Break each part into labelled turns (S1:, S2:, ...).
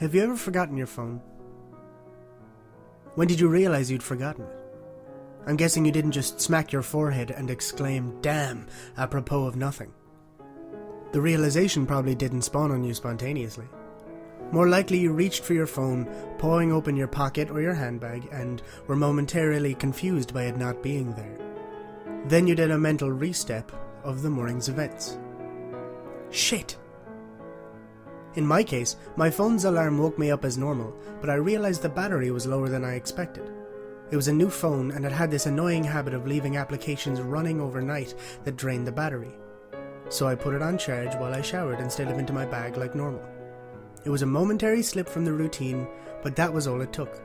S1: Have you ever forgotten your phone? When did you realize you'd forgotten it? I'm guessing you didn't just smack your forehead and exclaim, "Damn," apropos of nothing. The realization probably didn't spawn on you spontaneously. More likely you reached for your phone, pawing open your pocket or your handbag, and were momentarily confused by it not being there. Then you did a mental re-step of the morning's events. Shit! In my case, my phone's alarm woke me up as normal, but I realized the battery was lower than I expected. It was a new phone and it had this annoying habit of leaving applications running overnight that drained the battery. So I put it on charge while I showered instead of into my bag like normal. It was a momentary slip from the routine, but that was all it took.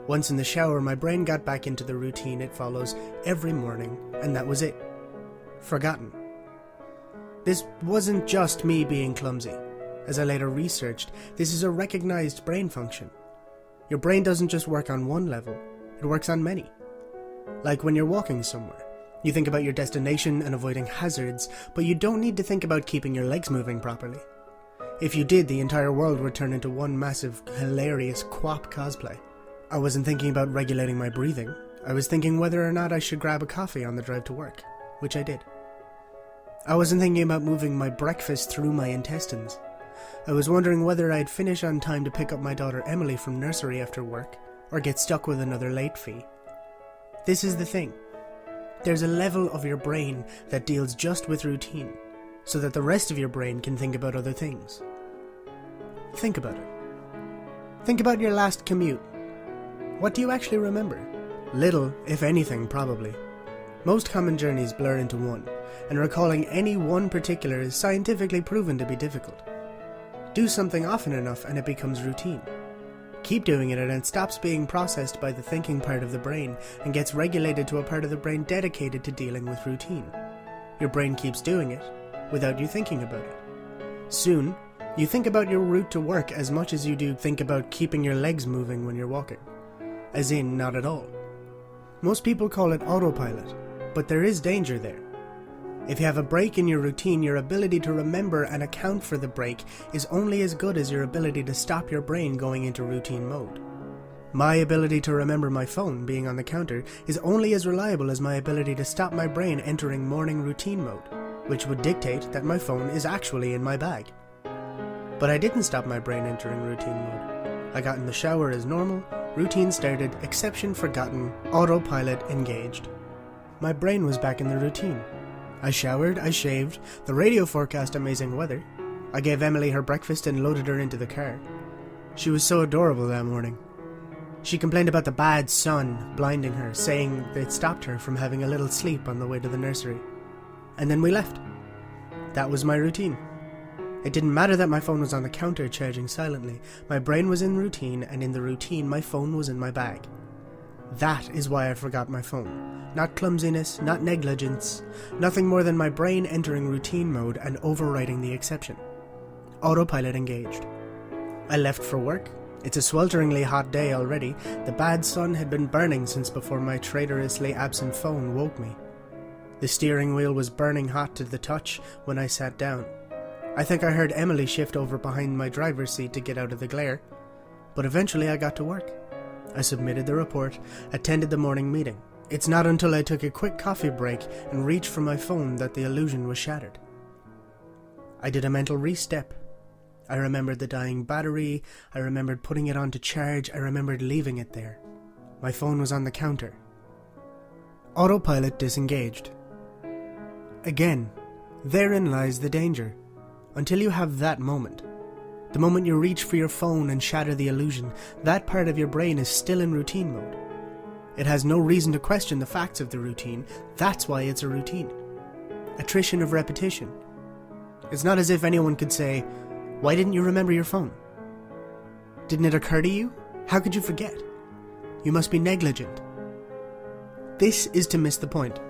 S1: Once in the shower, my brain got back into the routine it follows every morning, and that was it. Forgotten. This wasn't just me being clumsy. As I later researched, this is a recognized brain function. Your brain doesn't just work on one level, it works on many. Like when you're walking somewhere. You think about your destination and avoiding hazards, but you don't need to think about keeping your legs moving properly. If you did, the entire world would turn into one massive, hilarious quap cosplay. I wasn't thinking about regulating my breathing. I was thinking whether or not I should grab a coffee on the drive to work, which I did. I wasn't thinking about moving my breakfast through my intestines. I was wondering whether I'd finish on time to pick up my daughter Emily from nursery after work, or get stuck with another late fee. This is the thing. There's a level of your brain that deals just with routine, so that the rest of your brain can think about other things. Think about it. Think about your last commute. What do you actually remember? Little, if anything, probably. Most common journeys blur into one, and recalling any one particular is scientifically proven to be difficult. Do something often enough and it becomes routine. Keep doing it and it stops being processed by the thinking part of the brain and gets regulated to a part of the brain dedicated to dealing with routine. Your brain keeps doing it without you thinking about it. Soon, you think about your route to work as much as you do think about keeping your legs moving when you're walking. As in, not at all. Most people call it autopilot, but there is danger there. If you have a break in your routine, your ability to remember and account for the break is only as good as your ability to stop your brain going into routine mode. My ability to remember my phone being on the counter is only as reliable as my ability to stop my brain entering morning routine mode, which would dictate that my phone is actually in my bag. But I didn't stop my brain entering routine mode. I got in the shower as normal, routine started, exception forgotten, autopilot engaged. My brain was back in the routine. I showered, I shaved, the radio forecast amazing weather. I gave Emily her breakfast and loaded her into the car. She was so adorable that morning. She complained about the bad sun blinding her, saying it stopped her from having a little sleep on the way to the nursery. And then we left. That was my routine. It didn't matter that my phone was on the counter charging silently. My brain was in routine, and in the routine my phone was in my bag. That is why I forgot my phone. Not clumsiness, not negligence, nothing more than my brain entering routine mode and overriding the exception. Autopilot engaged. I left for work. It's a swelteringly hot day already. The bad sun had been burning since before my traitorously absent phone woke me. The steering wheel was burning hot to the touch when I sat down. I think I heard Emily shift over behind my driver's seat to get out of the glare, but eventually I got to work. I submitted the report, attended the morning meeting. It's not until I took a quick coffee break and reached for my phone that the illusion was shattered. I did a mental re-step. I remembered the dying battery, I remembered putting it on to charge, I remembered leaving it there. My phone was on the counter. Autopilot disengaged. Again, therein lies the danger. Until you have that moment, the moment you reach for your phone and shatter the illusion, that part of your brain is still in routine mode. It has no reason to question the facts of the routine. That's why it's a routine. Attrition of repetition. It's not as if anyone could say, "Why didn't you remember your phone? Didn't it occur to you? How could you forget? You must be negligent." This is to miss the point.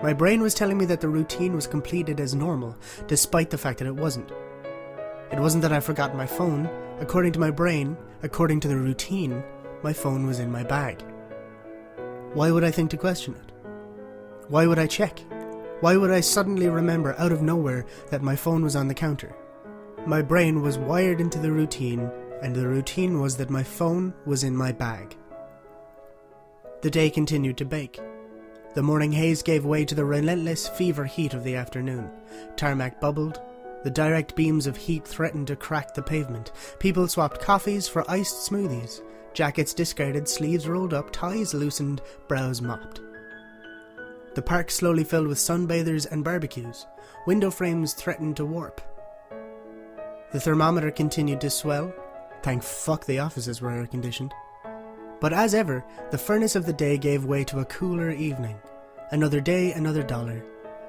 S1: My brain was telling me that the routine was completed as normal, despite the fact that it wasn't. It wasn't that I forgot my phone. According to my brain, according to the routine, my phone was in my bag. Why would I think to question it? Why would I check? Why would I suddenly remember out of nowhere that my phone was on the counter? My brain was wired into the routine, and the routine was that my phone was in my bag. The day continued to bake. The morning haze gave way to the relentless fever heat of the afternoon. Tarmac bubbled. The direct beams of heat threatened to crack the pavement. People swapped coffees for iced smoothies. Jackets discarded, sleeves rolled up, ties loosened, brows mopped. The park slowly filled with sunbathers and barbecues. Window frames threatened to warp. The thermometer continued to swell. Thank fuck the offices were air-conditioned. But as ever, the furnace of the day gave way to a cooler evening. Another day, another dollar.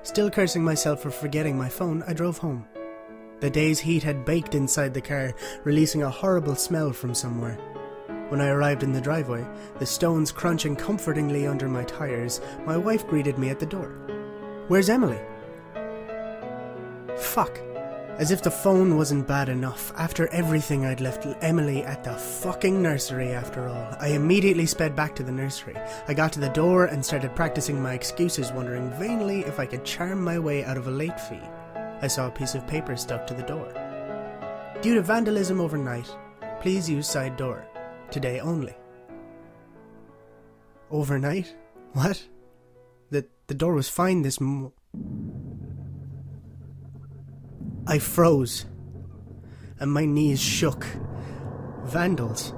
S1: Still cursing myself for forgetting my phone, I drove home. The day's heat had baked inside the car, releasing a horrible smell from somewhere. When I arrived in the driveway, the stones crunching comfortingly under my tires, my wife greeted me at the door. "Where's Emily?" Fuck. As if the phone wasn't bad enough. After everything, I'd left Emily at the fucking nursery after all. I immediately sped back to the nursery. I got to the door and started practicing my excuses, wondering vainly if I could charm my way out of a late fee. I saw a piece of paper stuck to the door. "Due to vandalism overnight, please use side door. Today only." Overnight? What? The door was fine this I froze, and my knees shook. Vandals.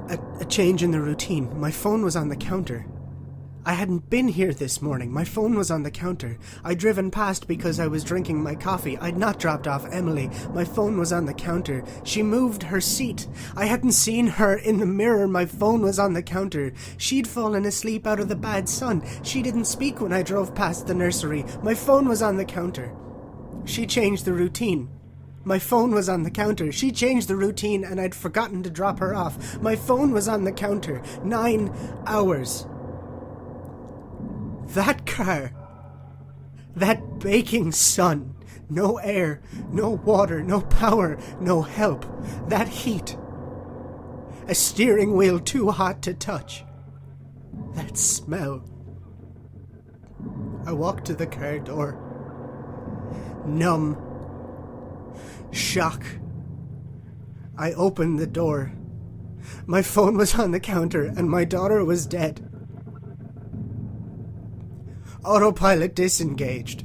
S1: A change in the routine. My phone was on the counter. I hadn't been here this morning. My phone was on the counter. I'd driven past because I was drinking my coffee. I'd not dropped off Emily. My phone was on the counter. She moved her seat. I hadn't seen her in the mirror. My phone was on the counter. She'd fallen asleep out of the bad sun. She didn't speak when I drove past the nursery. My phone was on the counter. She changed the routine. My phone was on the counter. She changed the routine and I'd forgotten to drop her off. My phone was on the counter. 9 hours. That car. That baking sun. No air, no water, no power, no help. That heat. A steering wheel too hot to touch. That smell. I walked to the car door. Numb. Shock. I opened the door. My phone was on the counter and my daughter was dead. Autopilot disengaged.